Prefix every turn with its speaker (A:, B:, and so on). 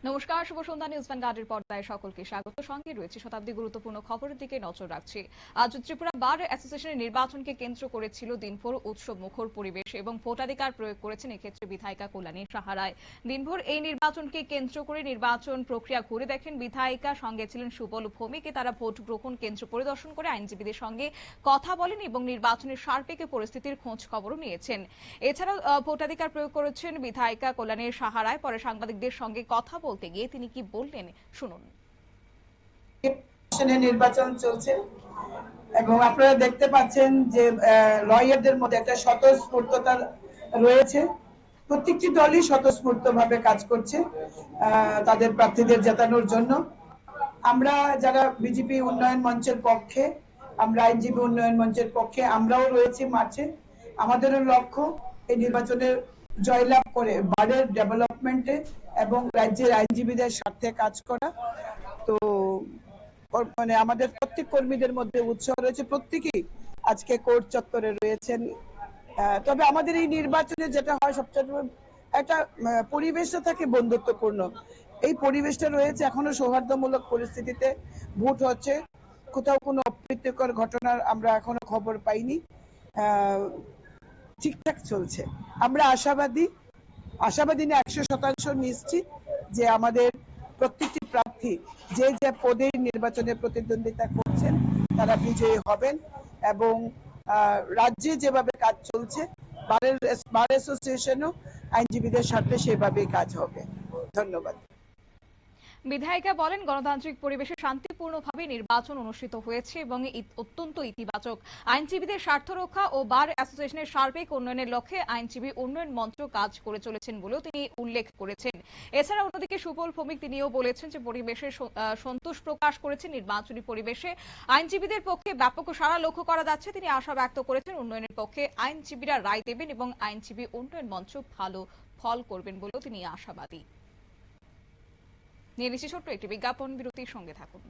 A: নমস্কার, শুভ সন্ধ্যা। নিউজ ভ্যানগার্ডের পর্দায় সকলকে স্বাগত। সঙ্গে রয়েছে শতাব্দী গুরুত্বপূর্ণ খবরের দিকে নজর রাখছি। আজ ত্রিপুরা বার অ্যাসোসিয়েশনের নির্বাচনকে কেন্দ্র করেছিল দিনভর উৎসব মুখর পরিবেশ এবং ভোটাধিকার প্রয়োগ করেছেন এক্ষেত্রে বিধায়িকা কল্যাণী সাহা রায়। দিনভর এই নির্বাচনকে কেন্দ্র করে নির্বাচন প্রক্রিয়া ঘুরে দেখেন বিধায়িকা, সঙ্গে ছিলেন সুবল ভৌমিক। তারা ভোট গ্রহণ কেন্দ্র পরিদর্শন করে আইনজীবীদের সঙ্গে কথা বলেন এবং নির্বাচনের সার্বিক পরিস্থিতির খোঁজ খবরও নিয়েছেন। এছাড়াও ভোটাধিকার প্রয়োগ করেছেন বিধায়িকা কল্যাণী সাহা রায়। পরে সাংবাদিকদের সঙ্গে কথা বলতে গিয়ে তিনি কি বললেন শুনুন।
B: নির্বাচন চলছে এবং আপনারা দেখতে পাচ্ছেন যে লয়ারদের মধ্যে একটা স্বতঃস্ফূর্ততা রয়েছে। প্রত্যেকটি দলই স্বতঃস্ফূর্তভাবে কাজ করছে তাদের প্রার্থীদের জেতানোর জন্য। আমরা যারা বিজেপি উন্নয়ন মঞ্চের পক্ষে, আমরা আইনজীবী উন্নয়ন মঞ্চের পক্ষে, আমরাও রয়েছি মাঠে। আমাদেরও লক্ষ্য এই নির্বাচনে জয়লাভ করে বারের ডেভেলপমেন্টে এবং রাজ্যের আইনজীবীদের স্বার্থে কাজ করা। তো মানে আমাদের প্রত্যেক কর্মীদের মধ্যে উৎসাহ রয়েছে, প্রত্যেকেই আজকে কোর্ট চত্বরে রয়েছেন। তবে আমাদের এই নির্বাচনে যেটা হয় সবচেয়ে একটা পরিবেশটা থাকে বন্ধুত্বপূর্ণ। এই পরিবেশটা রয়েছে, এখনো সৌহার্দ্যমূলক পরিস্থিতিতে ভোট হচ্ছে। কোথাও কোনো অপ্রীতিকর ঘটনার আমরা এখনো খবর পাইনি। ঠিকঠাক চলছে। আমরা আশাবাদী না 100% নিশ্চিত যে আমাদের প্রত্যেকটি প্রার্থী যে যে পদে নির্বাচনে প্রতিদ্বন্দ্বিতা করছেন তারা বিজয়ী হবেন এবং রাজ্যে যেভাবে কাজ চলছে বার অ্যাসোসিয়েশনও আইনজীবীদের সাথে সেভাবেই কাজ হবে। ধন্যবাদ।
A: বিধায়িকা বলেন, গণতান্ত্রিক পরিবেশে শান্তিপূর্ণভাবে নির্বাচন অনুষ্ঠিত হয়েছে এবং অত্যন্ত ইতিবাচক। আইনজীবীদের স্বার্থ রক্ষা ও বার অ্যাসোসিয়েশনের সার্বিক উন্নয়নের লক্ষ্যে আইনজীবী উন্নয়ন মঞ্চ কাজ করে চলেছেন বলেও তিনি উল্লেখ করেছেন। এছাড়া অন্যদিকে সুবল ভৌমিক তিনিও বলেছেন যে পরিবেশে সন্তোষ প্রকাশ করেছেন নির্বাচনী পরিবেশে আইনজীবীদের পক্ষে ব্যাপক সাড়া লক্ষ্য করা যাচ্ছে। তিনি আশা ব্যক্ত করেছেন উন্নয়নের পক্ষে আইনজীবীরা রায় দেবেন এবং আইনজীবী উন্নয়ন মঞ্চ ভালো ফল করবেন বলেও তিনি আশাবাদী। নিয়ে নিচ্ছি ছোট্ট একটি বিজ্ঞাপন বিরতির, সঙ্গে থাকুন।